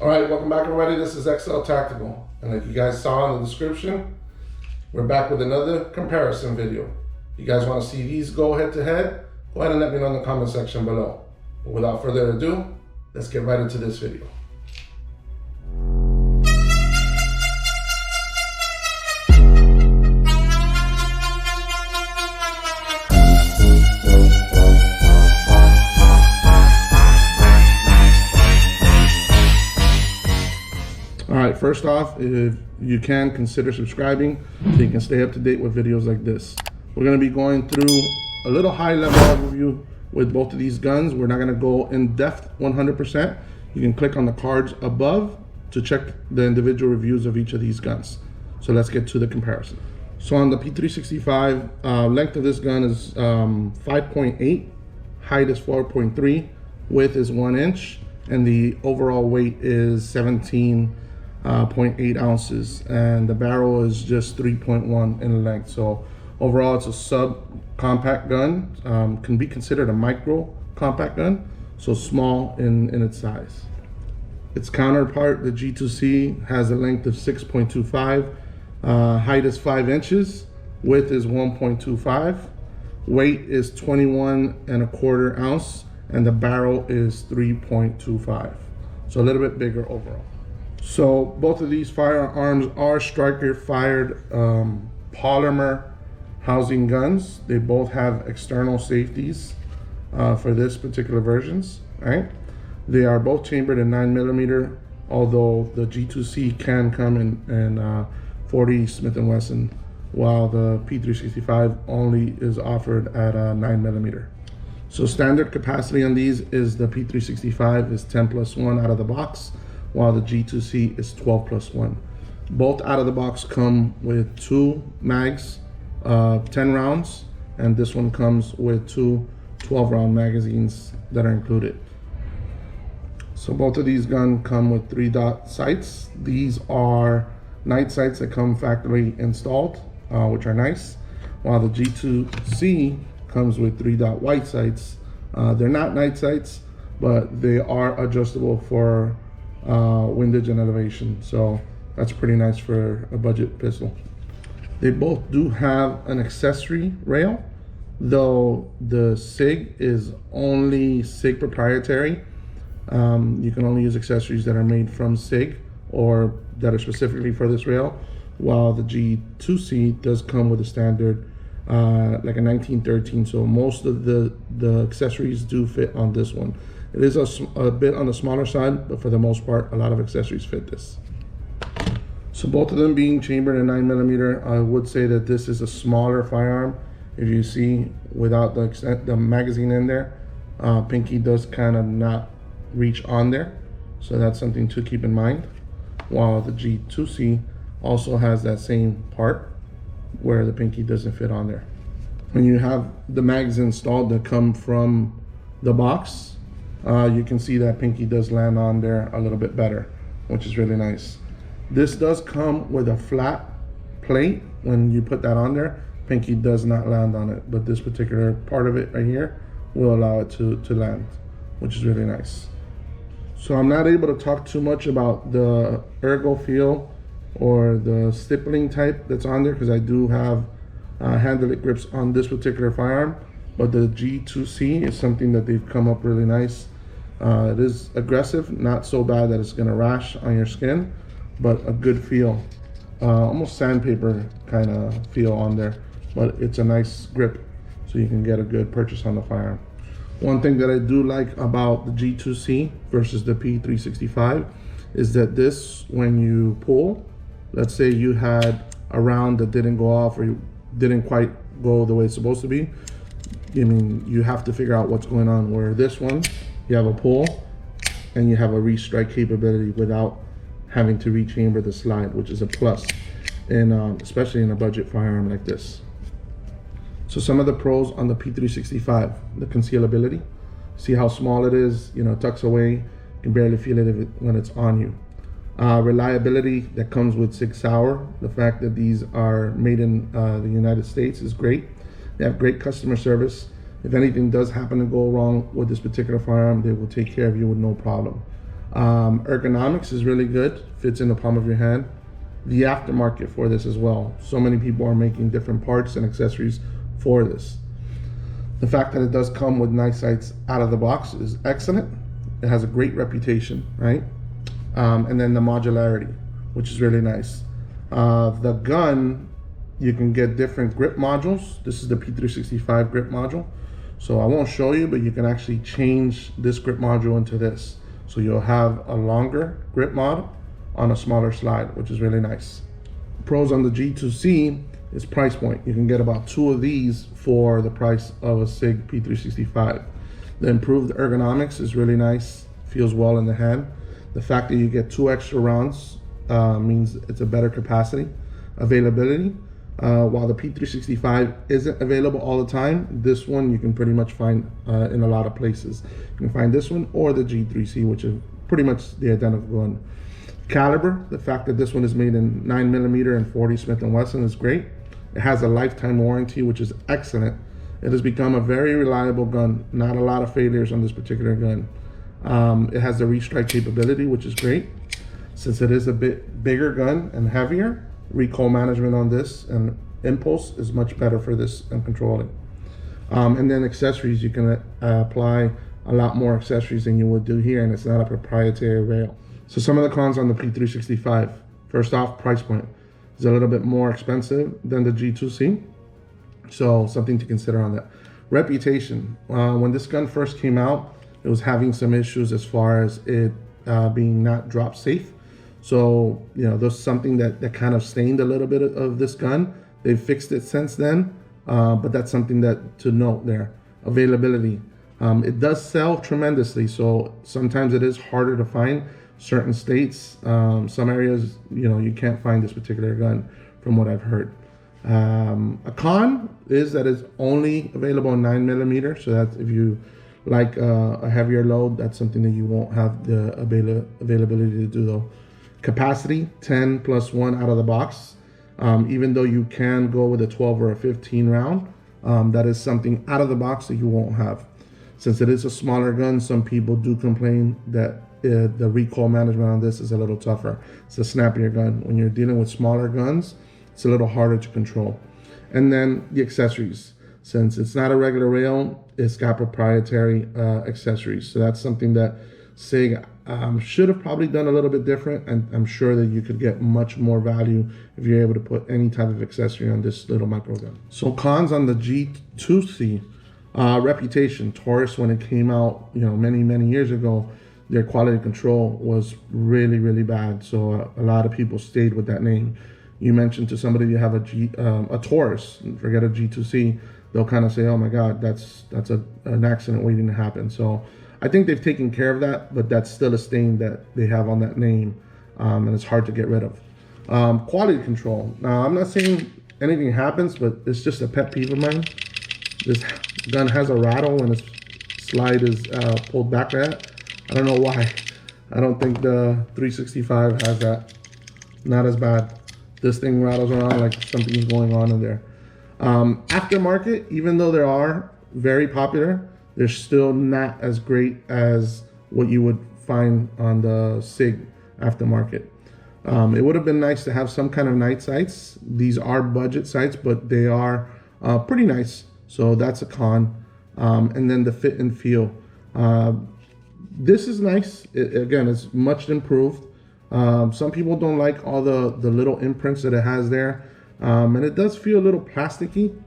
All right, welcome back everybody. This is XL Tactical. And like you guys saw in the description, we're back with another comparison video. You guys want to see these go head to head? Go ahead and let me know in the comment section below. But without further ado, let's get right into this video. Alright, first off, if you can, consider subscribing so you can stay up to date with videos like this. We're going to be going through a little high level overview with both of these guns. We're not going to go in depth 100%. You can click on the cards above to check the individual reviews of each of these guns. So let's get to the comparison. So on the P365, length of this gun is 5.8, height is 4.3, width is 1 inch, and the overall weight is 17.8 ounces, and the barrel is just 3.1 in length. So overall it's a sub-compact gun, can be considered a micro compact gun, so small in its size. Its counterpart, the G2C, has a length of 6.25, height is 5 inches, width is 1.25, weight is 21.25 ounce, and the barrel is 3.25, so a little bit bigger overall. So both of these firearms are striker fired polymer housing guns. They both have external safeties for this particular versions, right? They are both chambered in 9mm, although the G2C can come in 40 Smith & Wesson, while the P365 only is offered at 9mm. So standard capacity on these is the P365 is 10+1 out of the box, while the G2C is 12+1. Both out of the box come with 2 mags, 10 rounds, and this one comes with 2 12-round magazines that are included. So both of these guns come with 3-dot sights. These are night sights that come factory installed, which are nice, while the G2C comes with 3-dot white sights. They're not night sights, but they are adjustable for windage and elevation, so that's pretty nice for a budget pistol. They both do have an accessory rail, though the Sig is only Sig proprietary. You can only use accessories that are made from Sig or that are specifically for this rail, while the G2C does come with a standard like a 1913, so most of the accessories do fit on this one. It is a bit on the smaller side, but for the most part, a lot of accessories fit this. So both of them being chambered in 9mm, I would say that this is a smaller firearm. If you see, without the magazine in there, pinky does kind of not reach on there. So that's something to keep in mind. While the G2C also has that same part where the pinky doesn't fit on there. When you have the mags installed that come from the box, you can see that pinky does land on there a little bit better, which is really nice. This does come with a flat plate. When you put that on there, pinky does not land on it, but this particular part of it right here will allow it to land, which is really nice. So I'm not able to talk too much about the ergo feel or the stippling type that's on there, because I do have handle-it grips on this particular firearm, but the G2C is something that they've come up really nice. It is aggressive, not so bad that it's gonna rash on your skin, but a good feel, almost sandpaper kind of feel on there, but it's a nice grip, so you can get a good purchase on the firearm. One thing that I do like about the G2C versus the P365 is that this, when you pull, let's say you had a round that didn't go off or you didn't quite go the way it's supposed to be, I mean, you have to figure out what's going on. Where this one, you have a pull and you have a restrike capability without having to rechamber the slide, which is a plus, and especially in a budget firearm like this. So some of the pros on the P365, the concealability. See how small it is, you know, it tucks away, you can barely feel it when it's on you. Reliability that comes with Sig Sauer. The fact that these are made in the United States is great. They have great customer service. If anything does happen to go wrong with this particular firearm, they will take care of you with no problem. Ergonomics is really good, fits in the palm of your hand. The aftermarket for this as well. So many people are making different parts and accessories for this. The fact that it does come with nice sights out of the box is excellent. It has a great reputation, right? And then the modularity, which is really nice. The gun, you can get different grip modules. This is the P365 grip module. So I won't show you, but you can actually change this grip module into this. So you'll have a longer grip model on a smaller slide, which is really nice. Pros on the G2C is price point. You can get about 2 of these for the price of a Sig P365. The improved ergonomics is really nice, feels well in the hand. The fact that you get 2 extra rounds means it's a better capacity. Availability, while the P365 isn't available all the time, this one you can pretty much find in a lot of places. You can find this one or the G3C, which is pretty much the identical one. Caliber, the fact that this one is made in 9mm and 40 Smith & Wesson is great. It has a lifetime warranty, which is excellent. It has become a very reliable gun. Not a lot of failures on this particular gun. It has the restrike capability, which is great. Since it is a bit bigger gun and heavier, recoil management on this and impulse is much better for this and controlling. And then accessories, you can apply a lot more accessories than you would do here, and it's not a proprietary rail. So some of the cons on the P365. First off, price point is a little bit more expensive than the G2C. So something to consider on that. Reputation. When this gun first came out, it was having some issues as far as it being not drop safe. So, you know, there's something that kind of stained a little bit of this gun. They've fixed it since then, but that's something that to note there. Availability. It does sell tremendously, so sometimes it is harder to find. Certain states, some areas, you know, you can't find this particular gun from what I've heard. A con is that it's only available in 9mm, so that if you like a heavier load, that's something that you won't have the availability to do though. Capacity, 10 plus 1 out of the box. Even though you can go with a 12 or a 15 round, that is something out of the box that you won't have. Since it is a smaller gun, some people do complain that the recoil management on this is a little tougher. It's a snappier gun. When you're dealing with smaller guns, it's a little harder to control. And then the accessories. Since it's not a regular rail, it's got proprietary accessories. So that's something that Sig should have probably done a little bit different, and I'm sure that you could get much more value if you're able to put any type of accessory on this little micro gun. So cons on the G2C. Reputation. Taurus, when it came out, you know, many years ago, their quality control was really bad. So a lot of people stayed with that name. You mentioned to somebody you have a Taurus, forget a G2C, they'll kind of say, oh my God, that's an accident waiting to happen. So I think they've taken care of that, but that's still a stain that they have on that name, and it's hard to get rid of. Quality control. Now, I'm not saying anything happens, but it's just a pet peeve of mine. This gun has a rattle when its slide is pulled back like that. I don't know why. I don't think the 365 has that. Not as bad. This thing rattles around like something's going on in there. Aftermarket, even though they are very popular, they're still not as great as what you would find on the Sig aftermarket. It would have been nice to have some kind of night sights. These are budget sights, but they are pretty nice. So that's a con. And then the fit and feel. This is nice. Again, it's much improved. Some people don't like all the little imprints that it has there. And it does feel a little plasticky.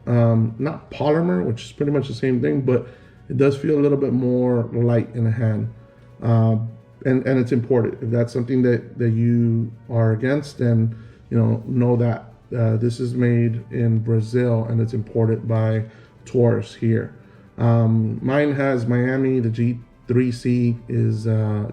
Not polymer, which is pretty much the same thing, but it does feel a little bit more light in the hand. And it's imported. If that's something that you are against, then know that this is made in Brazil and it's imported by Taurus here. Mine has Miami. The G2C is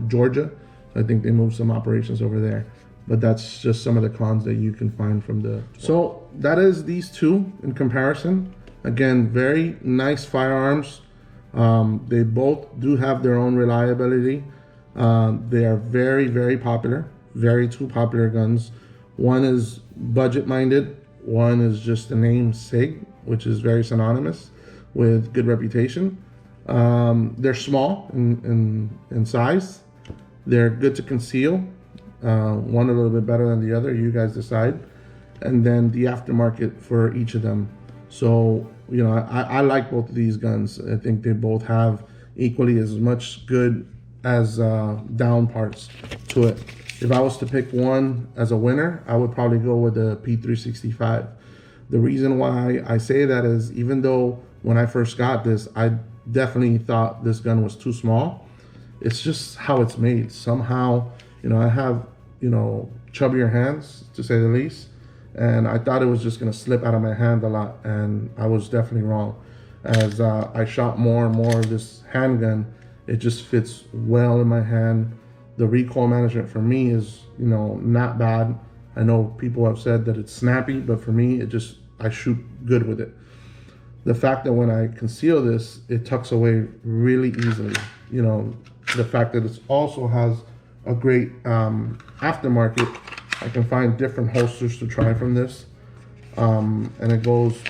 Georgia. I think they moved some operations over there. But that's just some of the cons that you can find from the... So that is these two in comparison. Again, very nice firearms. They both do have their own reliability. They are very popular. Two popular guns. One is budget-minded. One is just the name Sig, which is very synonymous with good reputation. They're small in size. They're good to conceal. One a little bit better than the other, you guys decide. And then the aftermarket for each of them. So, you know, I like both of these guns. I think they both have equally as much good as down parts to it. If I was to pick one as a winner, I would probably go with the P365. The reason why I say that is, even though when I first got this, I definitely thought this gun was too small. It's just how it's made. Somehow, you know, I have, you know, chubbier hands, to say the least, and I thought it was just gonna slip out of my hand a lot, and I was definitely wrong. As I shot more and more of this handgun, it just fits well in my hand. The recoil management for me is, you know, not bad. I know people have said that it's snappy, but for me, I shoot good with it. The fact that when I conceal this, it tucks away really easily. You know, the fact that it also has a great aftermarket. I can find different holsters to try from this, and it goes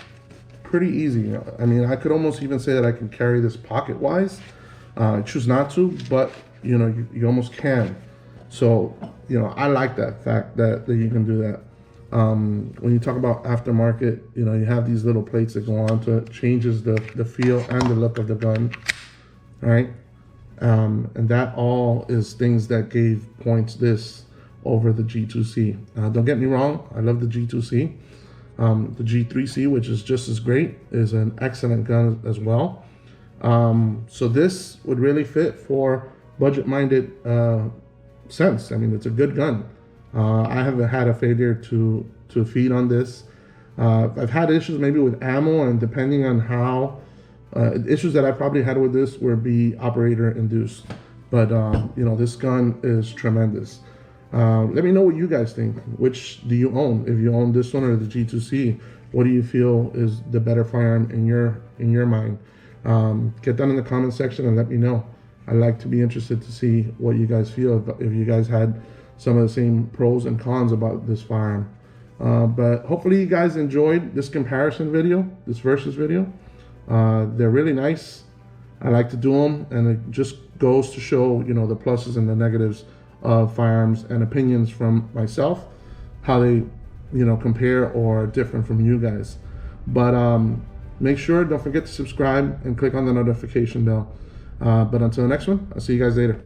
pretty easy. I mean, I could almost even say that I can carry this pocket-wise. I choose not to, but you know, you almost can. So, you know, I like that fact that you can do that. When you talk about aftermarket, you know, you have these little plates that go on to it, changes the feel and the look of the gun, right? And that all is things that gave points this over the G2C. Don't get me wrong, I love the G2C. The G3C, which is just as great, is an excellent gun as well. So this would really fit for budget-minded sense. I mean, it's a good gun. I haven't had a failure to feed on this. I've had issues maybe with ammo, and depending on how, issues that I probably had with this would be operator induced. But you know, this gun is tremendous. Let me know what you guys think. Which do you own? If you own this one or the G2C, what do you feel is the better firearm in your mind? Get down in the comment section and let me know. I'd like to be interested to see what you guys feel, if you guys had some of the same pros and cons about this firearm. But hopefully you guys enjoyed this comparison video, this versus video. They're really nice. I like to do them, and it just goes to show, you know, the pluses and the negatives of firearms and opinions from myself, how they, you know, compare or different from you guys. But make sure, don't forget to subscribe and click on the notification bell. But until the next one, I'll see you guys later.